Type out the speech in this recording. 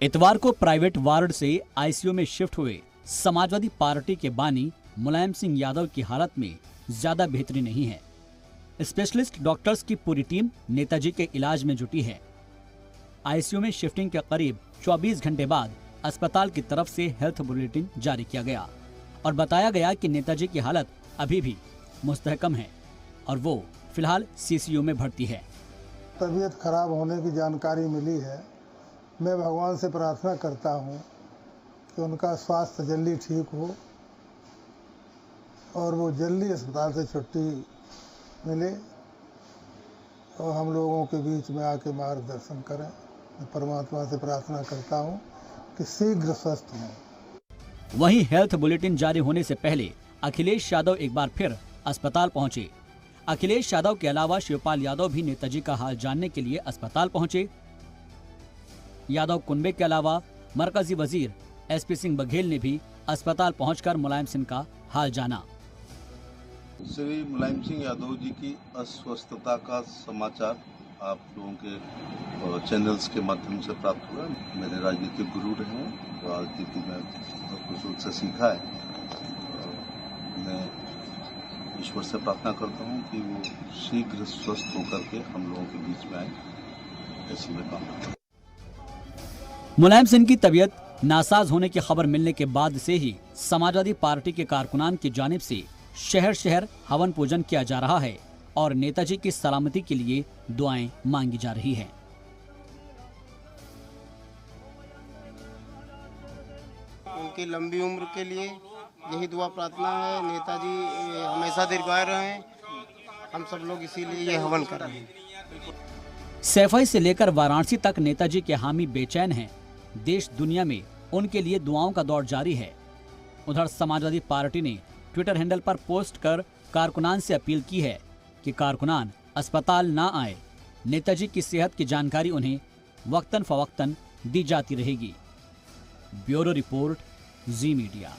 इतवार को private ward से आईसीयू में शिफ्ट हुए समाजवादी पार्टी के बानी मुलायम सिंह यादव की हालत में ज्यादा बेहतरी नहीं है। स्पेशलिस्ट डॉक्टर्स की पूरी टीम नेताजी के इलाज में जुटी है। आईसीयू में शिफ्टिंग के करीब 24 घंटे बाद अस्पताल की तरफ से हेल्थ बुलेटिन जारी किया गया और बताया गया कि नेताजी की हालत अभी भी मुस्तहकम है और वो फिलहाल सीसीयू में भर्ती है। तबीयत खराब होने की जानकारी मिली है। मैं भगवान से प्रार्थना करता हूँ कि उनका स्वास्थ्य जल्दी ठीक हो और वो जल्दी अस्पताल से छुट्टी मिले और हम लोगों के बीच में आके मार्गदर्शन करें। मैं परमात्मा से प्रार्थना करता हूँ कि शीघ्र स्वस्थ हों। वहीं हेल्थ बुलेटिन जारी होने से पहले अखिलेश यादव एक बार फिर अस्पताल पहुंचे। अखिलेश यादव के अलावा शिवपाल यादव भी नेताजी का हाल जानने के लिए अस्पताल पहुंचे। यादव कुनबे के अलावा मरकजी वजीर एसपी सिंह बघेल ने भी अस्पताल पहुंचकर मुलायम सिंह का हाल जाना। श्री मुलायम सिंह यादव जी की अस्वस्थता का समाचार आप लोगों के चैनल्स के माध्यम से प्राप्त हुआ। मेरे राजनीतिक गुरु रहे हैं, राजनीति में बहुत कुछ उनसे सीखा है। मैं ईश्वर से प्रार्थना करता हूं कि वो शीघ्र स्वस्थ होकर के हम लोगों के बीच में आए, ऐसी मैं कामना करता हूं। मुलायम सिंह की तबीयत नासाज होने की खबर मिलने के बाद से ही समाजवादी पार्टी के कारकुनान की जानिब से शहर शहर हवन पूजन किया जा रहा है और नेताजी की सलामती के लिए दुआएं मांगी जा रही हैं। उनकी लंबी उम्र के लिए यही दुआ प्रार्थना है। नेताजी हमेशा दीर्घायु रहें, हम सब लोग इसीलिए ये हवन कर रहे हैं। सैफई से लेकर वाराणसी तक नेताजी के हामी बेचैन हैं। देश दुनिया में उनके लिए दुआओं का दौर जारी है। उधर समाजवादी पार्टी ने ट्विटर हैंडल पर पोस्ट कर कारकुनान से अपील की है कि कारकुनान अस्पताल ना आए। नेताजी की सेहत की जानकारी उन्हें वक्तन फवक्तन दी जाती रहेगी। ब्यूरो रिपोर्ट, जी मीडिया।